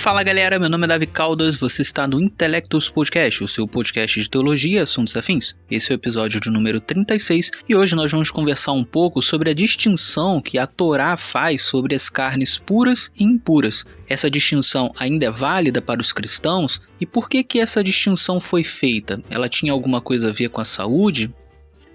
Fala galera, meu nome é Davi Caldas, você está no Intelectus Podcast, o seu podcast de teologia e assuntos afins. Esse é o episódio de número 36 e hoje nós vamos conversar um pouco sobre a distinção que a Torá faz sobre as carnes puras e impuras. Essa distinção ainda é válida para os cristãos? E por que essa distinção foi feita? Ela tinha alguma coisa a ver com a saúde?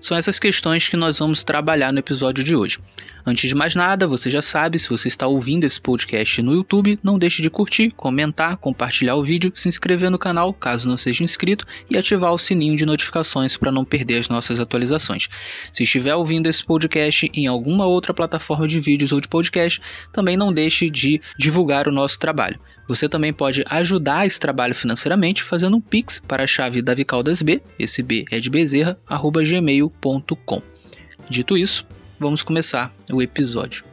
São essas questões que nós vamos trabalhar no episódio de hoje. Antes de mais nada, você já sabe, se você está ouvindo esse podcast no YouTube, não deixe de curtir, comentar, compartilhar o vídeo, se inscrever no canal, caso não seja inscrito, e ativar o sininho de notificações para não perder as nossas atualizações. Se estiver ouvindo esse podcast em alguma outra plataforma de vídeos ou de podcast, também não deixe de divulgar o nosso trabalho. Você também pode ajudar esse trabalho financeiramente fazendo um Pix para a chave davicaldasb, esse B é de Bezerra, @gmail.com. Dito isso, vamos começar o episódio.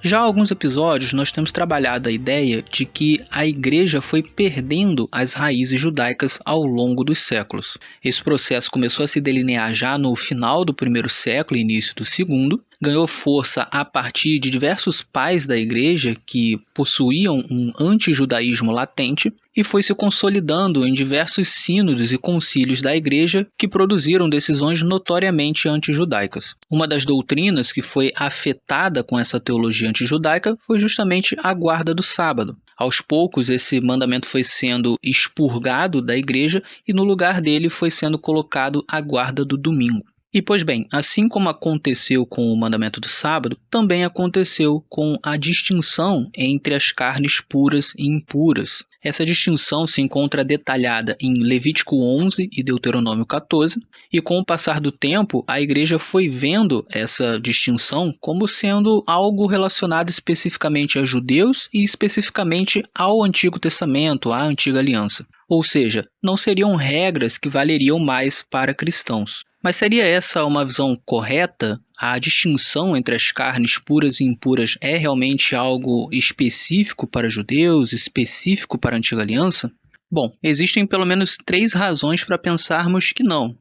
Já há alguns episódios nós temos trabalhado a ideia de que a igreja foi perdendo as raízes judaicas ao longo dos séculos. Esse processo começou a se delinear já no final do primeiro século e início do segundo, ganhou força a partir de diversos pais da igreja que possuíam um antijudaísmo latente e foi se consolidando em diversos sínodos e concílios da igreja que produziram decisões notoriamente antijudaicas. Uma das doutrinas que foi afetada com essa teologia antijudaica foi justamente a guarda do sábado. Aos poucos, esse mandamento foi sendo expurgado da igreja e no lugar dele foi sendo colocado a guarda do domingo. E pois bem, assim como aconteceu com o mandamento do sábado, também aconteceu com a distinção entre as carnes puras e impuras. Essa distinção se encontra detalhada em Levítico 11 e Deuteronômio 14, e com o passar do tempo, a igreja foi vendo essa distinção como sendo algo relacionado especificamente a judeus e especificamente ao Antigo Testamento, à Antiga Aliança. Ou seja, não seriam regras que valeriam mais para cristãos. Mas seria essa uma visão correta? A distinção entre as carnes puras e impuras é realmente algo específico para judeus, específico para a Antiga Aliança? Bom, existem pelo menos 3 razões para pensarmos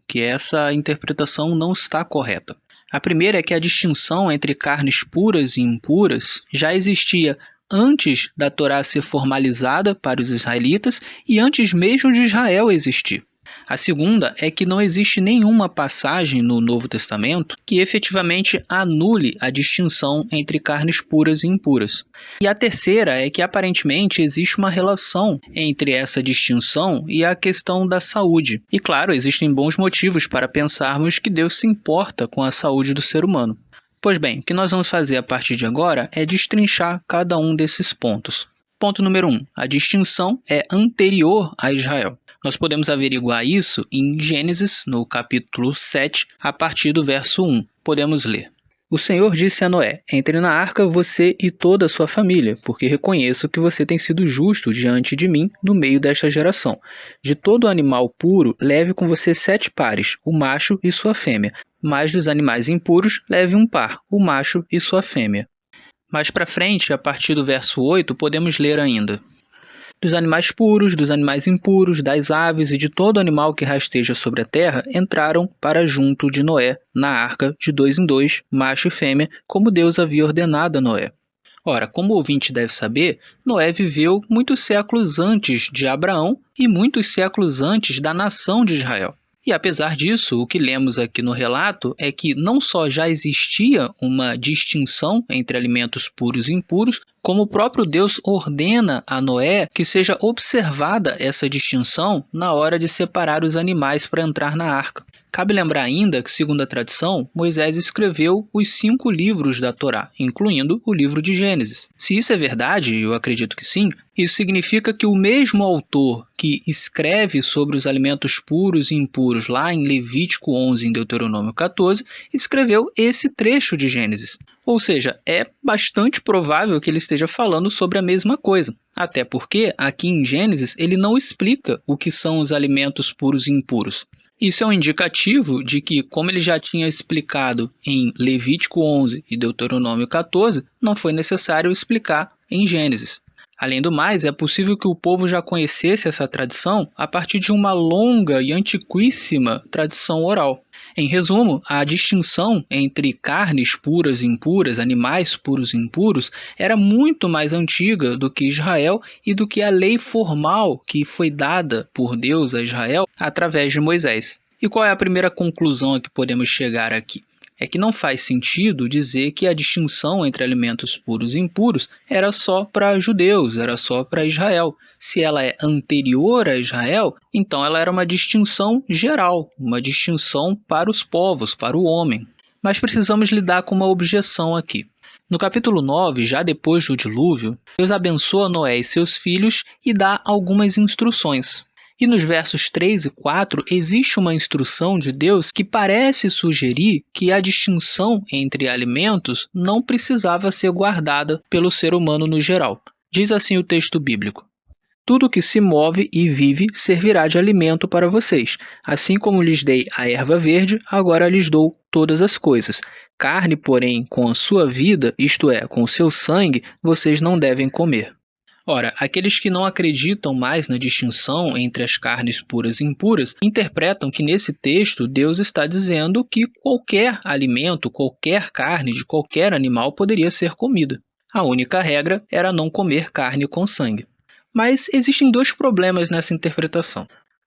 que essa interpretação não está correta. A primeira é que a distinção entre carnes puras e impuras já existia antes da Torá ser formalizada para os israelitas e antes mesmo de Israel existir. A segunda é que não existe nenhuma passagem no Novo Testamento que efetivamente anule a distinção entre carnes puras e impuras. E a terceira é que aparentemente existe uma relação entre essa distinção e a questão da saúde. E claro, existem bons motivos para pensarmos que Deus se importa com a saúde do ser humano. Pois bem, o que nós vamos fazer a partir de agora é destrinchar cada um desses pontos. Ponto número 1. A distinção é anterior a Israel. Nós podemos averiguar isso em Gênesis, no capítulo 7, a partir do verso 1. Podemos ler. O Senhor disse a Noé: entre na arca você e toda a sua família, porque reconheço que você tem sido justo diante de mim no meio desta geração. De todo animal puro, leve com você 7 pares, o macho e sua fêmea. Mas dos animais impuros, leve um par, o macho e sua fêmea. Mais para frente, a partir do verso 8, podemos ler ainda. Dos animais puros, dos animais impuros, das aves e de todo animal que rasteja sobre a terra, entraram para junto de Noé, na arca, de 2 em 2, macho e fêmea, como Deus havia ordenado a Noé. Ora, como o ouvinte deve saber, Noé viveu muitos séculos antes de Abraão e muitos séculos antes da nação de Israel. E apesar disso, o que lemos aqui no relato é que não só já existia uma distinção entre alimentos puros e impuros, como o próprio Deus ordena a Noé que seja observada essa distinção na hora de separar os animais para entrar na arca. Cabe lembrar ainda que, segundo a tradição, Moisés escreveu os 5 livros da Torá, incluindo o livro de Gênesis. Se isso é verdade, eu acredito que sim, isso significa que o mesmo autor que escreve sobre os alimentos puros e impuros lá em Levítico 11 e em Deuteronômio 14, escreveu esse trecho de Gênesis. Ou seja, é bastante provável que ele esteja falando sobre a mesma coisa. Até porque, aqui em Gênesis, ele não explica o que são os alimentos puros e impuros. Isso é um indicativo de que, como ele já tinha explicado em Levítico 11 e Deuteronômio 14, não foi necessário explicar em Gênesis. Além do mais, é possível que o povo já conhecesse essa tradição a partir de uma longa e antiquíssima tradição oral. Em resumo, a distinção entre carnes puras e impuras, animais puros e impuros, era muito mais antiga do que Israel e do que a lei formal que foi dada por Deus a Israel através de Moisés. E qual é a primeira conclusão a que podemos chegar aqui? É que não faz sentido dizer que a distinção entre alimentos puros e impuros era só para judeus, era só para Israel. Se ela é anterior a Israel, então ela era uma distinção geral, uma distinção para os povos, para o homem. Mas precisamos lidar com uma objeção aqui. No capítulo 9, já depois do dilúvio, Deus abençoa Noé e seus filhos e dá algumas instruções. E nos versos 3 e 4 existe uma instrução de Deus que parece sugerir que a distinção entre alimentos não precisava ser guardada pelo ser humano no geral. Diz assim o texto bíblico: tudo que se move e vive servirá de alimento para vocês. Assim como lhes dei a erva verde, agora lhes dou todas as coisas. Carne, porém, com a sua vida, isto é, com o seu sangue, vocês não devem comer. Ora, aqueles que não acreditam mais na distinção entre as carnes puras e impuras interpretam que nesse texto Deus está dizendo que qualquer alimento, qualquer carne de qualquer animal poderia ser comida. A única regra era não comer carne com sangue. Mas existem dois problemas nessa interpretação.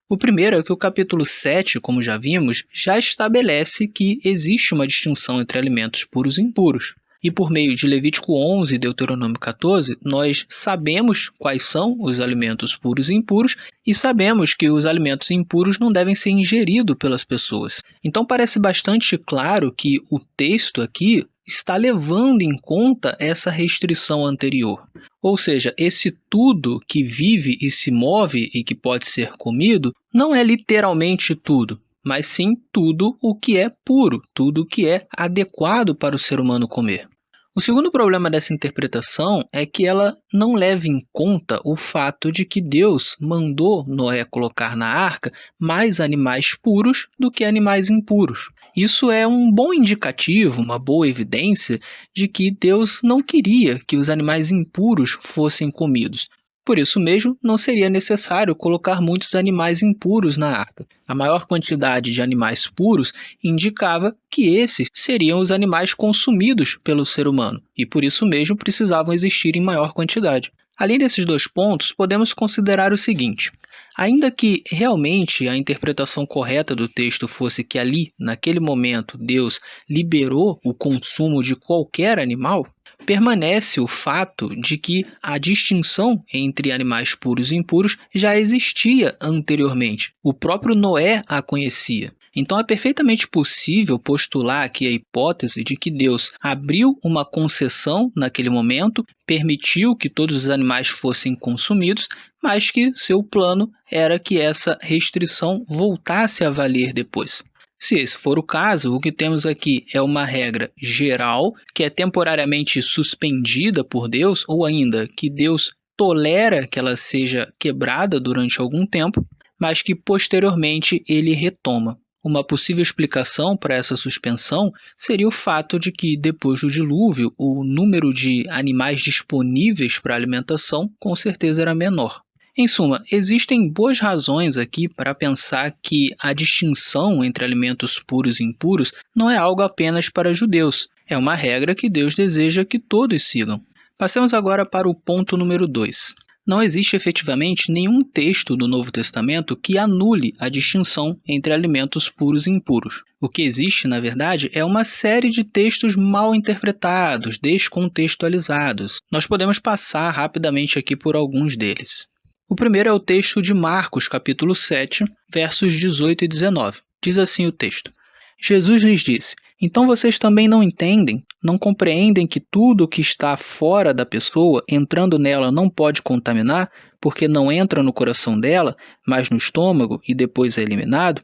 O primeiro é que o capítulo 7, como já vimos, já estabelece que existe uma distinção entre alimentos puros e impuros. E por meio de Levítico 11 e Deuteronômio 14, nós sabemos quais são os alimentos puros e impuros e sabemos que os alimentos impuros não devem ser ingeridos pelas pessoas. Então parece bastante claro que o texto aqui está levando em conta essa restrição anterior. Ou seja, esse tudo que vive e se move e que pode ser comido não é literalmente tudo, mas sim tudo o que é puro, tudo o que é adequado para o ser humano comer. O segundo problema dessa interpretação é que ela não leva em conta o fato de que Deus mandou Noé colocar na arca mais animais puros do que animais impuros. Isso é um bom indicativo, uma boa evidência de que Deus não queria que os animais impuros fossem comidos. Por isso mesmo, não seria necessário colocar muitos animais impuros na arca. A maior quantidade de animais puros indicava que esses seriam os animais consumidos pelo ser humano, e por isso mesmo precisavam existir em maior quantidade. Além desses dois pontos, podemos considerar o seguinte: ainda que realmente a interpretação correta do texto fosse que ali, naquele momento, Deus liberou o consumo de qualquer animal, permanece o fato de que a distinção entre animais puros e impuros já existia anteriormente. O próprio Noé a conhecia. Então é perfeitamente possível postular aqui a hipótese de que Deus abriu uma concessão naquele momento, permitiu que todos os animais fossem consumidos, mas que seu plano era que essa restrição voltasse a valer depois. Se esse for o caso, o que temos aqui é uma regra geral que é temporariamente suspendida por Deus, ou ainda que Deus tolera que ela seja quebrada durante algum tempo, mas que posteriormente ele retoma. Uma possível explicação para essa suspensão seria o fato de que, depois do dilúvio, o número de animais disponíveis para alimentação com certeza era menor. Em suma, existem boas razões aqui para pensar que a distinção entre alimentos puros e impuros não é algo apenas para judeus, é uma regra que Deus deseja que todos sigam. Passemos agora para o ponto número 2. Não existe efetivamente nenhum texto do Novo Testamento que anule a distinção entre alimentos puros e impuros. O que existe, na verdade, é uma série de textos mal interpretados, descontextualizados. Nós podemos passar rapidamente aqui por alguns deles. O primeiro é o texto de Marcos, capítulo 7, versos 18 e 19. Diz assim o texto: Jesus lhes disse: então vocês também não entendem, não compreendem que tudo o que está fora da pessoa, entrando nela, não pode contaminar, porque não entra no coração dela, mas no estômago e depois é eliminado?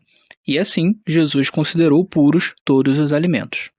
E assim, Jesus considerou puros todos os alimentos.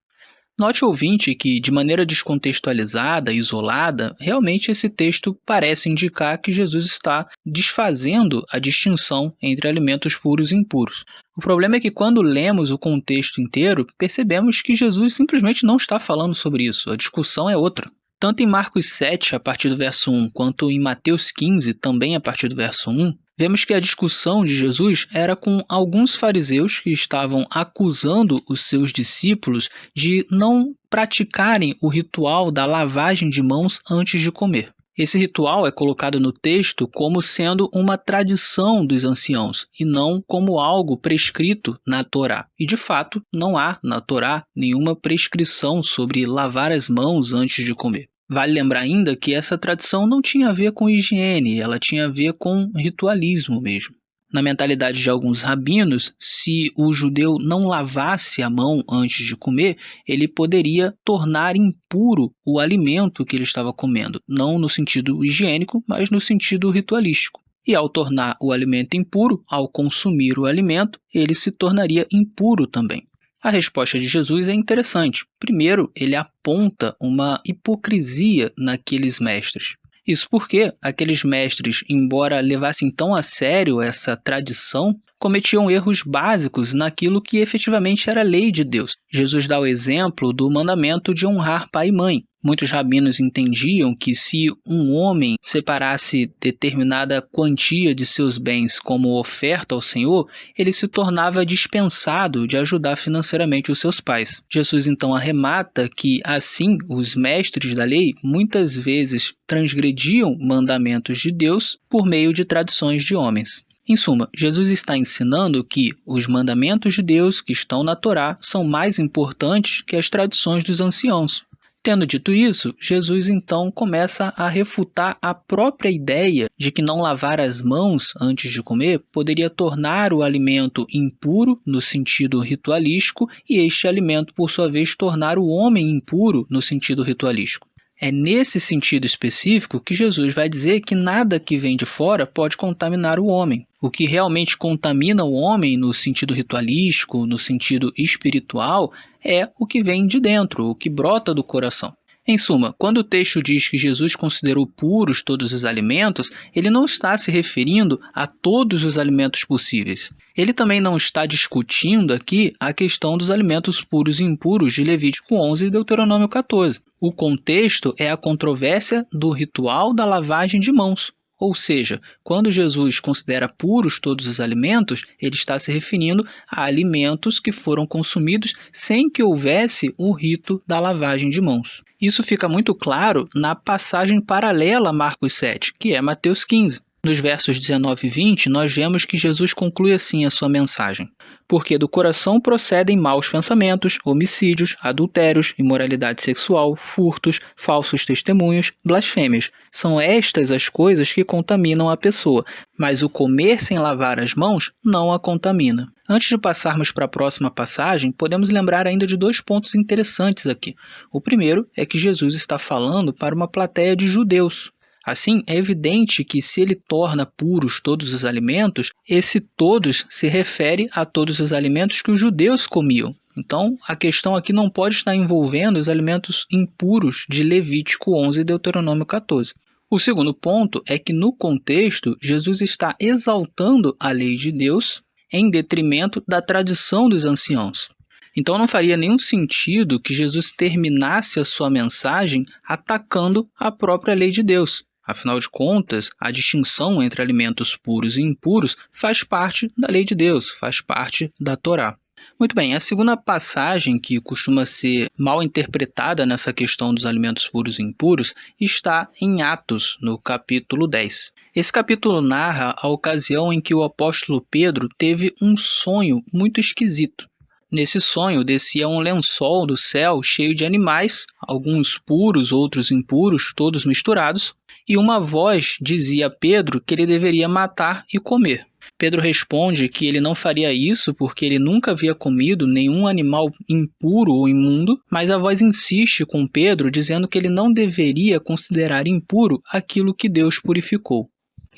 Note, ouvinte, que de maneira descontextualizada, isolada, realmente esse texto parece indicar que Jesus está desfazendo a distinção entre alimentos puros e impuros. O problema é que quando lemos o contexto inteiro, percebemos que Jesus simplesmente não está falando sobre isso, a discussão é outra. Tanto em Marcos 7, a partir do verso 1, quanto em Mateus 15, também a partir do verso 1, Vemos que a discussão de Jesus era com alguns fariseus que estavam acusando os seus discípulos de não praticarem o ritual da lavagem de mãos antes de comer. Esse ritual é colocado no texto como sendo uma tradição dos anciãos e não como algo prescrito na Torá. E de fato, não há na Torá nenhuma prescrição sobre lavar as mãos antes de comer. Vale lembrar ainda que essa tradição não tinha a ver com higiene, ela tinha a ver com ritualismo mesmo. Na mentalidade de alguns rabinos, se o judeu não lavasse a mão antes de comer, ele poderia tornar impuro o alimento que ele estava comendo, não no sentido higiênico, mas no sentido ritualístico. E ao tornar o alimento impuro, ao consumir o alimento, ele se tornaria impuro também. A resposta de Jesus é interessante. Primeiro, ele aponta uma hipocrisia naqueles mestres. Isso porque aqueles mestres, embora levassem tão a sério essa tradição, cometiam erros básicos naquilo que efetivamente era a lei de Deus. Jesus dá o exemplo do mandamento de honrar pai e mãe. Muitos rabinos entendiam que se um homem separasse determinada quantia de seus bens como oferta ao Senhor, ele se tornava dispensado de ajudar financeiramente os seus pais. Jesus então arremata que, assim, os mestres da lei muitas vezes transgrediam mandamentos de Deus por meio de tradições de homens. Em suma, Jesus está ensinando que os mandamentos de Deus que estão na Torá são mais importantes que as tradições dos anciãos. Tendo dito isso, Jesus então começa a refutar a própria ideia de que não lavar as mãos antes de comer poderia tornar o alimento impuro no sentido ritualístico e este alimento, por sua vez, tornar o homem impuro no sentido ritualístico. É nesse sentido específico que Jesus vai dizer que nada que vem de fora pode contaminar o homem. O que realmente contamina o homem no sentido ritualístico, no sentido espiritual, é o que vem de dentro, o que brota do coração. Em suma, quando o texto diz que Jesus considerou puros todos os alimentos, ele não está se referindo a todos os alimentos possíveis. Ele também não está discutindo aqui a questão dos alimentos puros e impuros de Levítico 11 e Deuteronômio 14. O contexto é a controvérsia do ritual da lavagem de mãos. Ou seja, quando Jesus considera puros todos os alimentos, ele está se referindo a alimentos que foram consumidos sem que houvesse o rito da lavagem de mãos. Isso fica muito claro na passagem paralela a Marcos 7, que é Mateus 15. Nos versos 19 e 20, nós vemos que Jesus conclui assim a sua mensagem. Porque do coração procedem maus pensamentos, homicídios, adultérios, imoralidade sexual, furtos, falsos testemunhos, blasfêmias. São estas as coisas que contaminam a pessoa, mas o comer sem lavar as mãos não a contamina. Antes de passarmos para a próxima passagem, podemos lembrar ainda de dois pontos interessantes aqui. O primeiro é que Jesus está falando para uma plateia de judeus. Assim, é evidente que se ele torna puros todos os alimentos, esse todos se refere a todos os alimentos que os judeus comiam. Então, a questão aqui não pode estar envolvendo os alimentos impuros de Levítico 11 e Deuteronômio 14. O segundo ponto é que, no contexto, Jesus está exaltando a lei de Deus em detrimento da tradição dos anciãos. Então, não faria nenhum sentido que Jesus terminasse a sua mensagem atacando a própria lei de Deus. Afinal de contas, a distinção entre alimentos puros e impuros faz parte da lei de Deus, faz parte da Torá. Muito bem, a segunda passagem que costuma ser mal interpretada nessa questão dos alimentos puros e impuros está em Atos, no capítulo 10. Esse capítulo narra a ocasião em que o apóstolo Pedro teve um sonho muito esquisito. Nesse sonho, descia um lençol do céu cheio de animais, alguns puros, outros impuros, todos misturados, e uma voz dizia a Pedro que ele deveria matar e comer. Pedro responde que ele não faria isso porque ele nunca havia comido nenhum animal impuro ou imundo, mas a voz insiste com Pedro dizendo que ele não deveria considerar impuro aquilo que Deus purificou.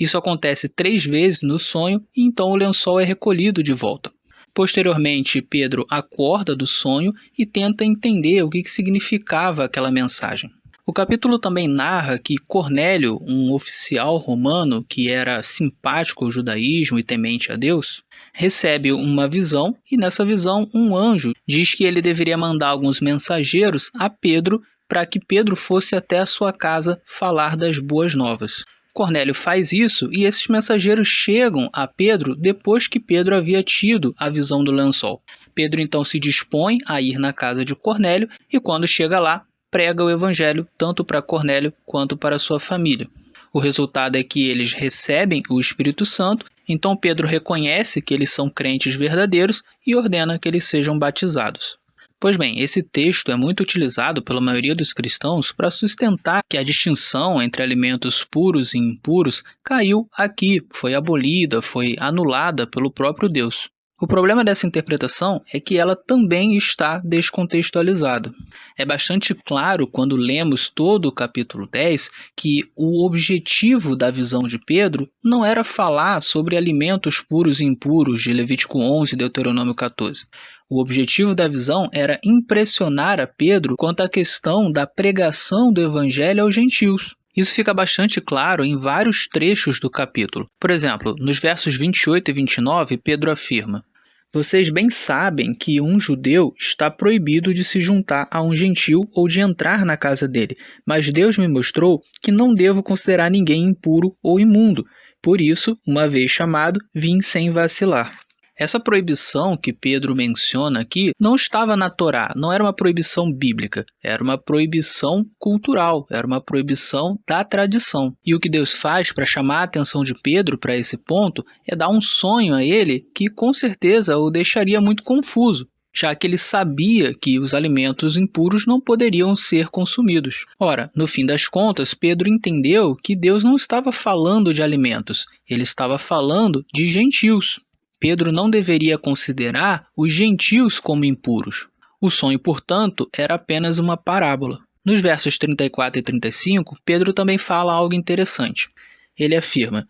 Isso acontece 3 vezes no sonho e então o lençol é recolhido de volta. Posteriormente, Pedro acorda do sonho e tenta entender o que significava aquela mensagem. O capítulo também narra que Cornélio, um oficial romano que era simpático ao judaísmo e temente a Deus, recebe uma visão e nessa visão um anjo diz que ele deveria mandar alguns mensageiros a Pedro para que Pedro fosse até a sua casa falar das boas novas. Cornélio faz isso e esses mensageiros chegam a Pedro depois que Pedro havia tido a visão do lençol. Pedro então se dispõe a ir na casa de Cornélio e quando chega lá, prega o evangelho tanto para Cornélio quanto para sua família. O resultado é que eles recebem o Espírito Santo, então Pedro reconhece que eles são crentes verdadeiros e ordena que eles sejam batizados. Pois bem, esse texto é muito utilizado pela maioria dos cristãos para sustentar que a distinção entre alimentos puros e impuros caiu aqui, foi abolida, foi anulada pelo próprio Deus. O problema dessa interpretação é que ela também está descontextualizada. É bastante claro quando lemos todo o capítulo 10 que o objetivo da visão de Pedro não era falar sobre alimentos puros e impuros de Levítico 11 e Deuteronômio 14. O objetivo da visão era impressionar a Pedro quanto à questão da pregação do evangelho aos gentios. Isso fica bastante claro em vários trechos do capítulo. Por exemplo, nos versos 28 e 29, Pedro afirma: "Vocês bem sabem que um judeu está proibido de se juntar a um gentil ou de entrar na casa dele, mas Deus me mostrou que não devo considerar ninguém impuro ou imundo. Por isso, uma vez chamado, vim sem vacilar." Essa proibição que Pedro menciona aqui não estava na Torá, não era uma proibição bíblica, era uma proibição cultural, era uma proibição da tradição. E o que Deus faz para chamar a atenção de Pedro para esse ponto é dar um sonho a ele que com certeza o deixaria muito confuso, já que ele sabia que os alimentos impuros não poderiam ser consumidos. Ora, no fim das contas, Pedro entendeu que Deus não estava falando de alimentos, ele estava falando de gentios. Pedro não deveria considerar os gentios como impuros. O sonho, portanto, era apenas uma parábola. Nos versos 34 e 35, Pedro também fala algo interessante. Ele afirma: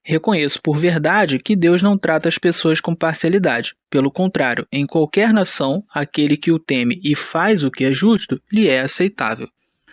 "Reconheço por verdade que Deus não trata as pessoas com parcialidade. Pelo contrário, em qualquer nação, aquele que o teme e faz o que é justo, lhe é aceitável."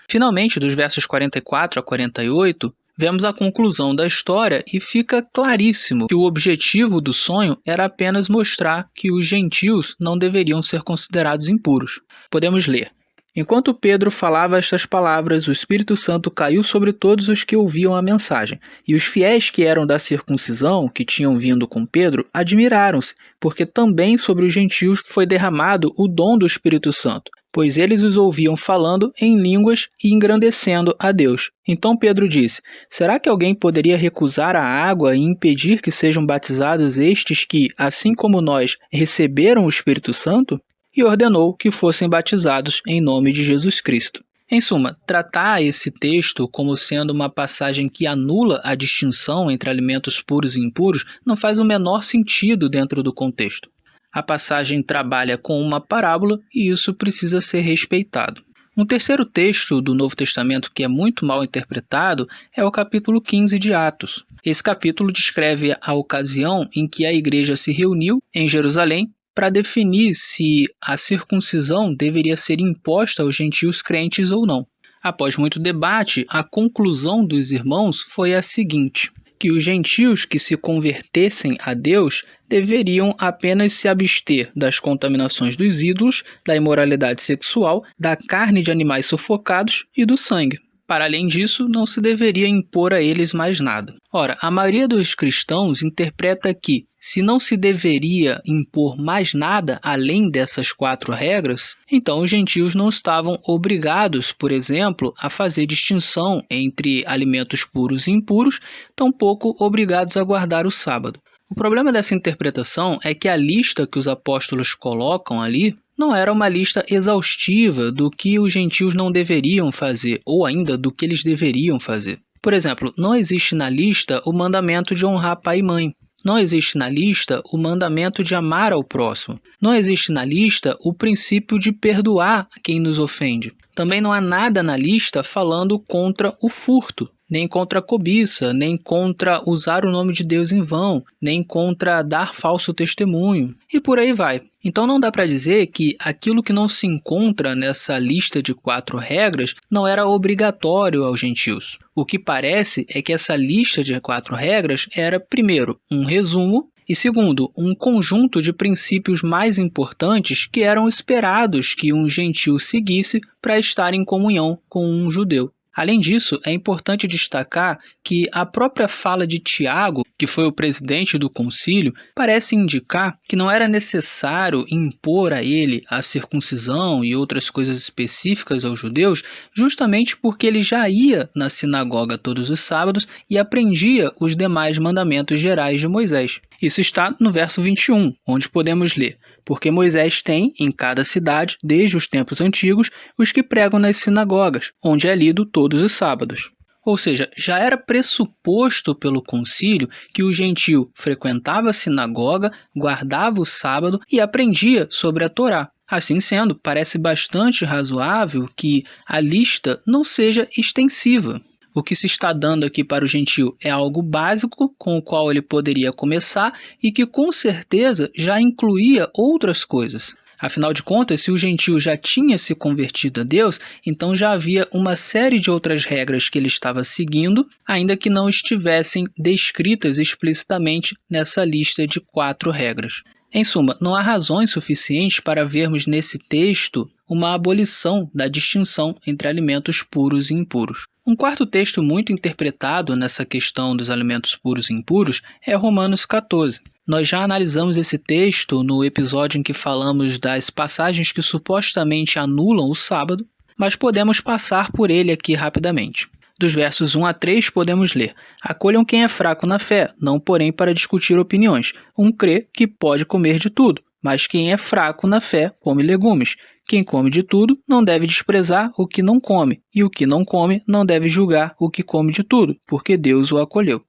Finalmente, dos versos 44 a 48, vemos a conclusão da história e fica claríssimo que o objetivo do sonho era apenas mostrar que os gentios não deveriam ser considerados impuros. Podemos ler: "Enquanto Pedro falava estas palavras, o Espírito Santo caiu sobre todos os que ouviam a mensagem, e os fiéis que eram da circuncisão, que tinham vindo com Pedro, admiraram-se, porque também sobre os gentios foi derramado o dom do Espírito Santo, pois eles os ouviam falando em línguas e engrandecendo a Deus. Então Pedro disse: será que alguém poderia recusar a água e impedir que sejam batizados estes que, assim como nós, receberam o Espírito Santo? E ordenou que fossem batizados em nome de Jesus Cristo." Em suma, tratar esse texto como sendo uma passagem que anula a distinção entre alimentos puros e impuros não faz o menor sentido dentro do contexto. A passagem trabalha com uma parábola e isso precisa ser respeitado. Um terceiro texto do Novo Testamento que é muito mal interpretado é o capítulo 15 de Atos. Esse capítulo descreve a ocasião em que a igreja se reuniu em Jerusalém para definir se a circuncisão deveria ser imposta aos gentios crentes ou não. Após muito debate, a conclusão dos irmãos foi a seguinte: que os gentios que se convertessem a Deus deveriam apenas se abster das contaminações dos ídolos, da imoralidade sexual, da carne de animais sufocados e do sangue. Para além disso, não se deveria impor a eles mais nada. Ora, a maioria dos cristãos interpreta que, se não se deveria impor mais nada além dessas 4 regras, então os gentios não estavam obrigados, por exemplo, a fazer distinção entre alimentos puros e impuros, tampouco obrigados a guardar o sábado. O problema dessa interpretação é que a lista que os apóstolos colocam ali não era uma lista exaustiva do que os gentios não deveriam fazer, ou ainda do que eles deveriam fazer. Por exemplo, não existe na lista o mandamento de honrar pai e mãe. Não existe na lista o mandamento de amar ao próximo. Não existe na lista o princípio de perdoar quem nos ofende. Também não há nada na lista falando contra o furto, nem contra a cobiça, nem contra usar o nome de Deus em vão, nem contra dar falso testemunho, e por aí vai. Então não dá para dizer que aquilo que não se encontra nessa lista de 4 regras não era obrigatório aos gentios. O que parece é que essa lista de 4 regras era, primeiro, um resumo, e segundo, um conjunto de princípios mais importantes que eram esperados que um gentio seguisse para estar em comunhão com um judeu. Além disso, é importante destacar que a própria fala de Tiago, que foi o presidente do concílio, parece indicar que não era necessário impor a ele a circuncisão e outras coisas específicas aos judeus, justamente porque ele já ia na sinagoga todos os sábados e aprendia os demais mandamentos gerais de Moisés. Isso está no verso 21, onde podemos ler: porque Moisés tem, em cada cidade, desde os tempos antigos, os que pregam nas sinagogas, onde é lido todos os sábados. Ou seja, já era pressuposto pelo concílio que o gentio frequentava a sinagoga, guardava o sábado e aprendia sobre a Torá. Assim sendo, parece bastante razoável que a lista não seja extensiva. O que se está dando aqui para o gentio é algo básico com o qual ele poderia começar e que com certeza já incluía outras coisas. Afinal de contas, se o gentio já tinha se convertido a Deus, então já havia uma série de outras regras que ele estava seguindo, ainda que não estivessem descritas explicitamente nessa lista de 4 regras. Em suma, não há razões suficientes para vermos nesse texto uma abolição da distinção entre alimentos puros e impuros. Um quarto texto muito interpretado nessa questão dos alimentos puros e impuros é Romanos 14. Nós já analisamos esse texto no episódio em que falamos das passagens que supostamente anulam o sábado, mas podemos passar por ele aqui rapidamente. Dos versos 1 a 3 podemos ler: acolham quem é fraco na fé, não porém para discutir opiniões. Um crê que pode comer de tudo, mas quem é fraco na fé come legumes. Quem come de tudo não deve desprezar o que não come, e o que não come não deve julgar o que come de tudo, porque Deus o acolheu.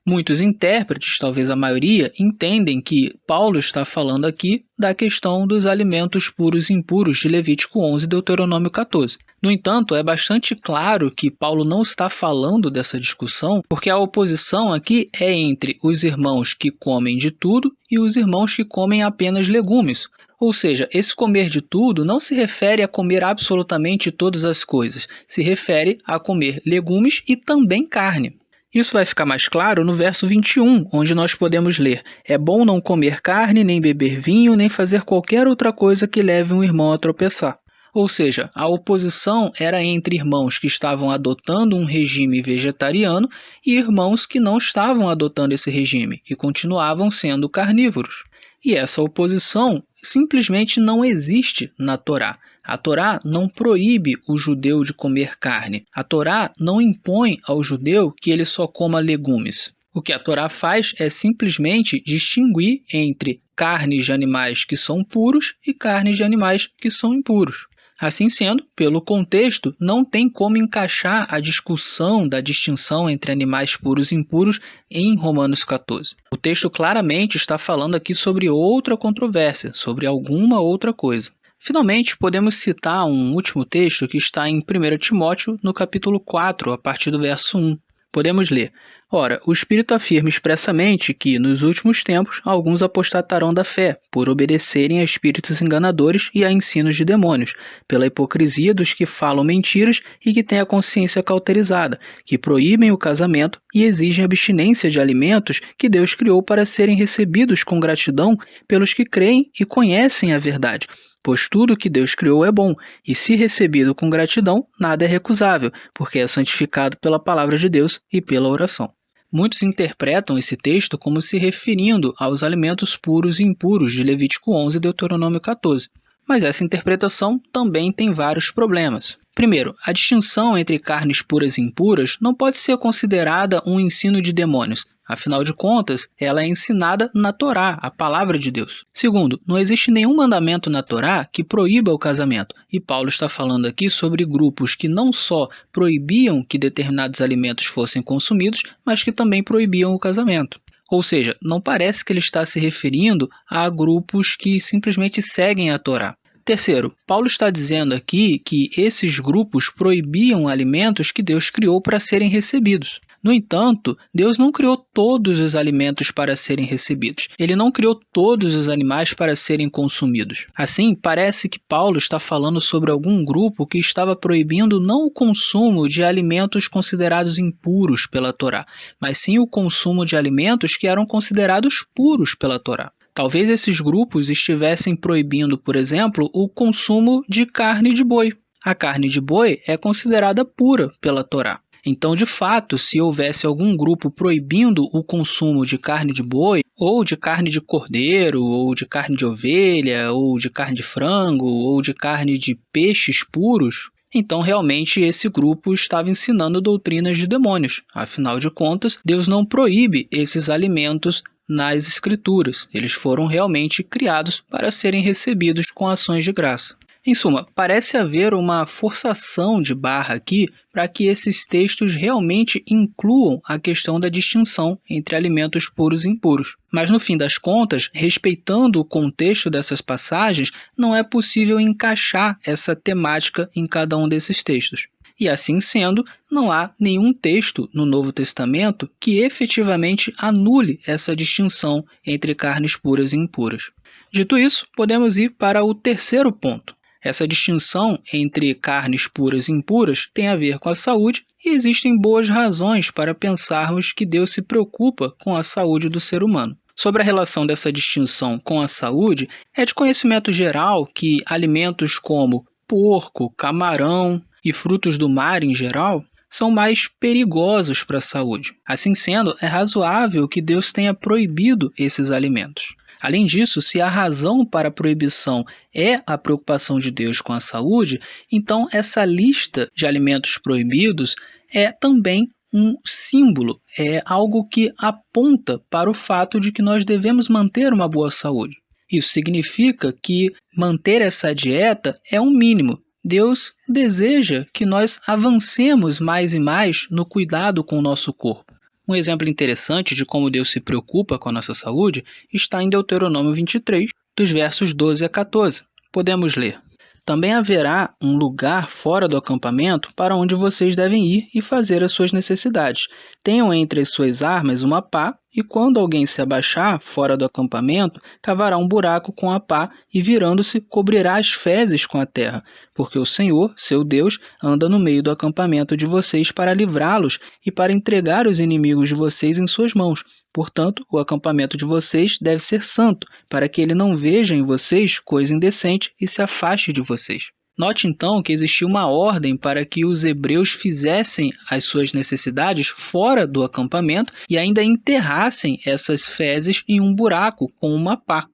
Muitos intérpretes, talvez a maioria, entendem que Paulo está falando aqui da questão dos alimentos puros e impuros de Levítico 11 e Deuteronômio 14. No entanto, é bastante claro que Paulo não está falando dessa discussão, porque a oposição aqui é entre os irmãos que comem de tudo e os irmãos que comem apenas legumes. Ou seja, esse comer de tudo não se refere a comer absolutamente todas as coisas, se refere a comer legumes e também carne. Isso vai ficar mais claro no verso 21, onde nós podemos ler: é bom não comer carne, nem beber vinho, nem fazer qualquer outra coisa que leve um irmão a tropeçar. Ou seja, a oposição era entre irmãos que estavam adotando um regime vegetariano e irmãos que não estavam adotando esse regime, que continuavam sendo carnívoros. E essa oposição simplesmente não existe na Torá. A Torá não proíbe o judeu de comer carne. A Torá não impõe ao judeu que ele só coma legumes. O que a Torá faz é simplesmente distinguir entre carnes de animais que são puros e carnes de animais que são impuros. Assim sendo, pelo contexto, não tem como encaixar a discussão da distinção entre animais puros e impuros em Romanos 14. O texto claramente está falando aqui sobre outra controvérsia, sobre alguma outra coisa. Finalmente, podemos citar um último texto que está em 1 Timóteo, no capítulo 4, a partir do verso 1. Podemos ler: ora, o Espírito afirma expressamente que, nos últimos tempos, alguns apostatarão da fé, por obedecerem a espíritos enganadores e a ensinos de demônios, pela hipocrisia dos que falam mentiras e que têm a consciência cauterizada, que proíbem o casamento e exigem abstinência de alimentos que Deus criou para serem recebidos com gratidão pelos que creem e conhecem a verdade. Pois tudo que Deus criou é bom, e se recebido com gratidão, nada é recusável, porque é santificado pela palavra de Deus e pela oração. Muitos interpretam esse texto como se referindo aos alimentos puros e impuros de Levítico 11 e Deuteronômio 14. Mas essa interpretação também tem vários problemas. Primeiro, a distinção entre carnes puras e impuras não pode ser considerada um ensino de demônios. Afinal de contas, ela é ensinada na Torá, a palavra de Deus. Segundo, não existe nenhum mandamento na Torá que proíba o casamento. E Paulo está falando aqui sobre grupos que não só proibiam que determinados alimentos fossem consumidos, mas que também proibiam o casamento. Ou seja, não parece que ele está se referindo a grupos que simplesmente seguem a Torá. Terceiro, Paulo está dizendo aqui que esses grupos proibiam alimentos que Deus criou para serem recebidos. No entanto, Deus não criou todos os alimentos para serem recebidos. Ele não criou todos os animais para serem consumidos. Assim, parece que Paulo está falando sobre algum grupo que estava proibindo não o consumo de alimentos considerados impuros pela Torá, mas sim o consumo de alimentos que eram considerados puros pela Torá. Talvez esses grupos estivessem proibindo, por exemplo, o consumo de carne de boi. A carne de boi é considerada pura pela Torá. Então, de fato, se houvesse algum grupo proibindo o consumo de carne de boi, ou de carne de cordeiro, ou de carne de ovelha, ou de carne de frango, ou de carne de peixes puros, então realmente esse grupo estava ensinando doutrinas de demônios. Afinal de contas, Deus não proíbe esses alimentos nas Escrituras. Eles foram realmente criados para serem recebidos com ações de graça. Em suma, parece haver uma forçação de barra aqui para que esses textos realmente incluam a questão da distinção entre alimentos puros e impuros. Mas, no fim das contas, respeitando o contexto dessas passagens, não é possível encaixar essa temática em cada um desses textos. E assim sendo, não há nenhum texto no Novo Testamento que efetivamente anule essa distinção entre carnes puras e impuras. Dito isso, podemos ir para o terceiro ponto. Essa distinção entre carnes puras e impuras tem a ver com a saúde e existem boas razões para pensarmos que Deus se preocupa com a saúde do ser humano. Sobre a relação dessa distinção com a saúde, é de conhecimento geral que alimentos como porco, camarão e frutos do mar em geral são mais perigosos para a saúde. Assim sendo, é razoável que Deus tenha proibido esses alimentos. Além disso, se a razão para a proibição é a preocupação de Deus com a saúde, então essa lista de alimentos proibidos é também um símbolo, é algo que aponta para o fato de que nós devemos manter uma boa saúde. Isso significa que manter essa dieta é um mínimo. Deus deseja que nós avancemos mais e mais no cuidado com o nosso corpo. Um exemplo interessante de como Deus se preocupa com a nossa saúde está em Deuteronômio 23, dos versos 12 a 14. Podemos ler: Também haverá um lugar fora do acampamento para onde vocês devem ir e fazer as suas necessidades. Tenham entre as suas armas uma pá, e quando alguém se abaixar fora do acampamento, cavará um buraco com a pá e, virando-se, cobrirá as fezes com a terra, porque o Senhor, seu Deus, anda no meio do acampamento de vocês para livrá-los e para entregar os inimigos de vocês em suas mãos. Portanto, o acampamento de vocês deve ser santo, para que ele não veja em vocês coisa indecente e se afaste de vocês. Note então que existia uma ordem para que os hebreus fizessem as suas necessidades fora do acampamento e ainda enterrassem essas fezes em um buraco com uma pá.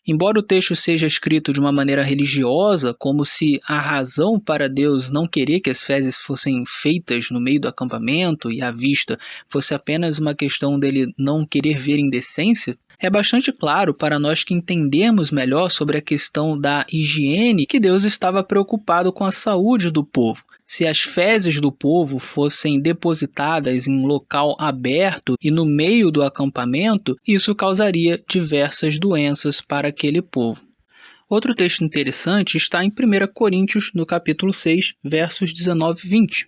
Embora o texto seja escrito de uma maneira religiosa, como se a razão para Deus não querer que as fezes fossem feitas no meio do acampamento e à vista fosse apenas uma questão dele não querer ver indecência, é bastante claro para nós que entendemos melhor sobre a questão da higiene que Deus estava preocupado com a saúde do povo. Se as fezes do povo fossem depositadas em um local aberto e no meio do acampamento, isso causaria diversas doenças para aquele povo. Outro texto interessante está em 1 Coríntios, no capítulo 6, versos 19 e 20.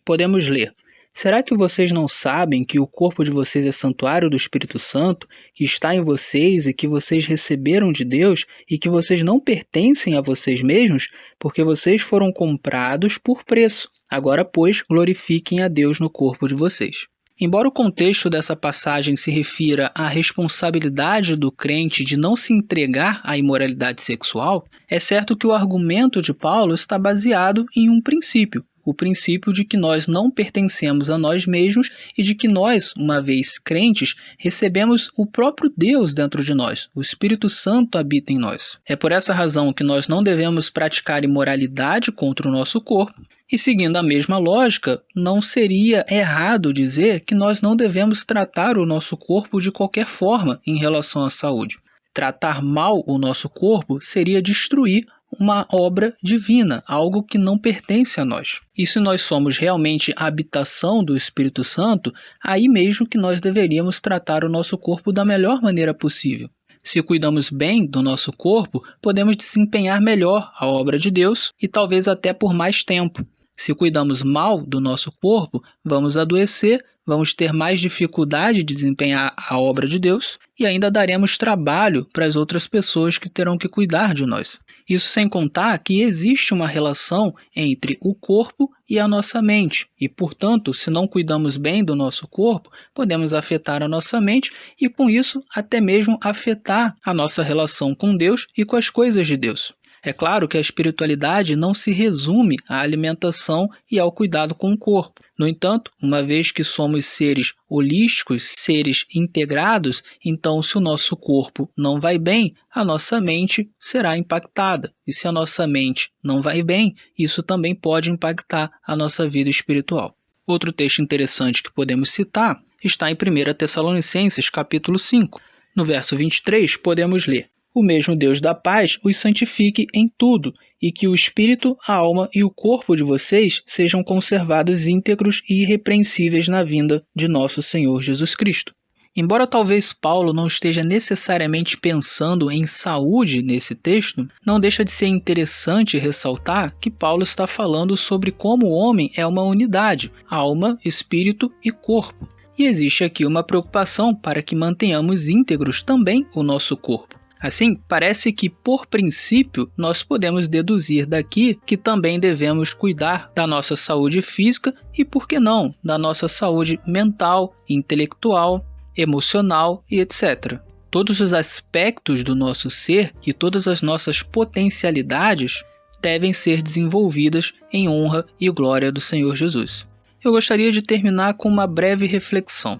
Podemos ler: Será que vocês não sabem que o corpo de vocês é santuário do Espírito Santo, que está em vocês e que vocês receberam de Deus e que vocês não pertencem a vocês mesmos, porque vocês foram comprados por preço? Agora, pois, glorifiquem a Deus no corpo de vocês. Embora o contexto dessa passagem se refira à responsabilidade do crente de não se entregar à imoralidade sexual, é certo que o argumento de Paulo está baseado em um princípio. O princípio de que nós não pertencemos a nós mesmos e de que nós, uma vez crentes, recebemos o próprio Deus dentro de nós. O Espírito Santo habita em nós. É por essa razão que nós não devemos praticar imoralidade contra o nosso corpo. E seguindo a mesma lógica, não seria errado dizer que nós não devemos tratar o nosso corpo de qualquer forma em relação à saúde. Tratar mal o nosso corpo seria destruir uma obra divina, algo que não pertence a nós. E se nós somos realmente a habitação do Espírito Santo, aí mesmo que nós deveríamos tratar o nosso corpo da melhor maneira possível. Se cuidamos bem do nosso corpo, podemos desempenhar melhor a obra de Deus e talvez até por mais tempo. Se cuidamos mal do nosso corpo, vamos adoecer, vamos ter mais dificuldade de desempenhar a obra de Deus e ainda daremos trabalho para as outras pessoas que terão que cuidar de nós. Isso sem contar que existe uma relação entre o corpo e a nossa mente. E, portanto, se não cuidamos bem do nosso corpo, podemos afetar a nossa mente e, com isso, até mesmo afetar a nossa relação com Deus e com as coisas de Deus. É claro que a espiritualidade não se resume à alimentação e ao cuidado com o corpo. No entanto, uma vez que somos seres holísticos, seres integrados, então se o nosso corpo não vai bem, a nossa mente será impactada. E se a nossa mente não vai bem, isso também pode impactar a nossa vida espiritual. Outro texto interessante que podemos citar está em 1 Tessalonicenses, capítulo 5. No verso 23, podemos ler: "O mesmo Deus da paz os santifique em tudo, e que o espírito, a alma e o corpo de vocês sejam conservados íntegros e irrepreensíveis na vinda de nosso Senhor Jesus Cristo." Embora talvez Paulo não esteja necessariamente pensando em saúde nesse texto, não deixa de ser interessante ressaltar que Paulo está falando sobre como o homem é uma unidade, alma, espírito e corpo. E existe aqui uma preocupação para que mantenhamos íntegros também o nosso corpo. Assim, parece que, por princípio, nós podemos deduzir daqui que também devemos cuidar da nossa saúde física e, por que não, da nossa saúde mental, intelectual, emocional e etc. Todos os aspectos do nosso ser e todas as nossas potencialidades devem ser desenvolvidas em honra e glória do Senhor Jesus. Eu gostaria de terminar com uma breve reflexão.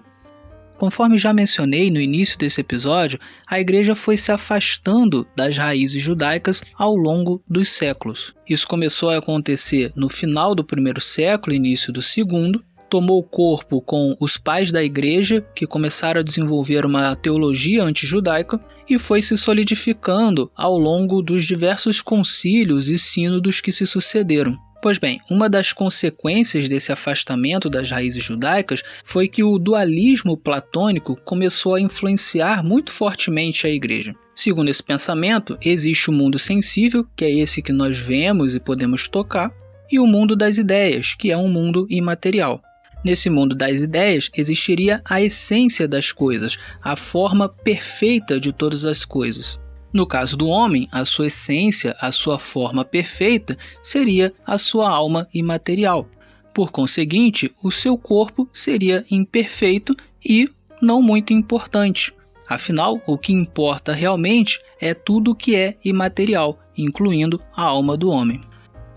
Conforme já mencionei no início desse episódio, a igreja foi se afastando das raízes judaicas ao longo dos séculos. Isso começou a acontecer no final do primeiro século e início do segundo, tomou corpo com os pais da igreja, que começaram a desenvolver uma teologia antijudaica, e foi se solidificando ao longo dos diversos concílios e sínodos que se sucederam. Pois bem, uma das consequências desse afastamento das raízes judaicas foi que o dualismo platônico começou a influenciar muito fortemente a igreja. Segundo esse pensamento, existe o mundo sensível, que é esse que nós vemos e podemos tocar, e o mundo das ideias, que é um mundo imaterial. Nesse mundo das ideias, existiria a essência das coisas, a forma perfeita de todas as coisas. No caso do homem, a sua essência, a sua forma perfeita, seria a sua alma imaterial. Por conseguinte, o seu corpo seria imperfeito e não muito importante. Afinal, o que importa realmente é tudo o que é imaterial, incluindo a alma do homem.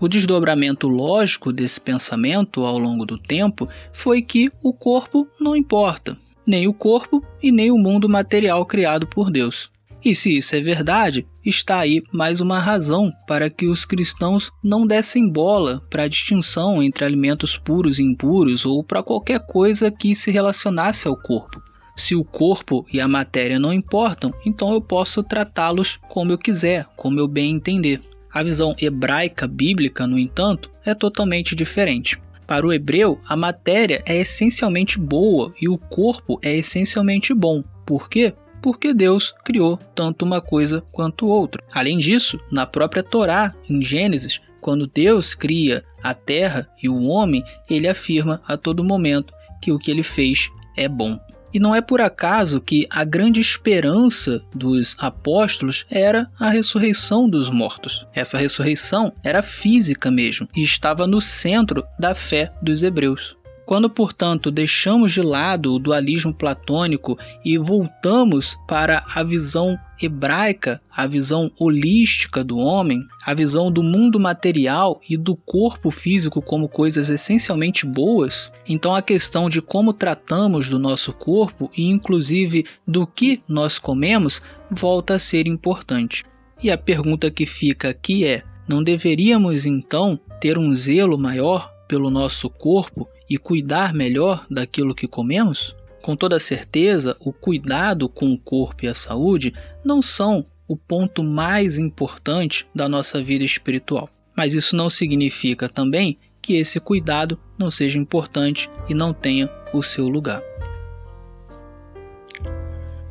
O desdobramento lógico desse pensamento ao longo do tempo foi que o corpo não importa, nem o corpo e nem o mundo material criado por Deus. E se isso é verdade, está aí mais uma razão para que os cristãos não dessem bola para a distinção entre alimentos puros e impuros ou para qualquer coisa que se relacionasse ao corpo. Se o corpo e a matéria não importam, então eu posso tratá-los como eu quiser, como eu bem entender. A visão hebraica bíblica, no entanto, é totalmente diferente. Para o hebreu, a matéria é essencialmente boa e o corpo é essencialmente bom. Por quê? Porque Deus criou tanto uma coisa quanto outra. Além disso, na própria Torá, em Gênesis, quando Deus cria a terra e o homem, ele afirma a todo momento que o que ele fez é bom. E não é por acaso que a grande esperança dos apóstolos era a ressurreição dos mortos. Essa ressurreição era física mesmo e estava no centro da fé dos hebreus. Quando, portanto, deixamos de lado o dualismo platônico e voltamos para a visão hebraica, a visão holística do homem, a visão do mundo material e do corpo físico como coisas essencialmente boas, então a questão de como tratamos do nosso corpo e inclusive do que nós comemos volta a ser importante. E a pergunta que fica aqui é: não deveríamos então ter um zelo maior pelo nosso corpo e cuidar melhor daquilo que comemos? Com toda certeza, o cuidado com o corpo e a saúde não são o ponto mais importante da nossa vida espiritual. Mas isso não significa também que esse cuidado não seja importante e não tenha o seu lugar.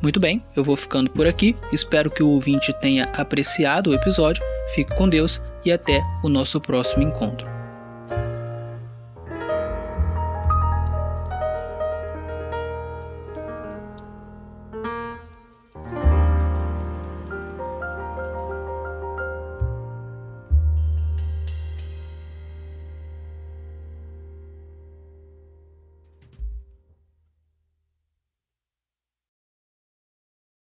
Muito bem, eu vou ficando por aqui. Espero que o ouvinte tenha apreciado o episódio. Fique com Deus e até o nosso próximo encontro.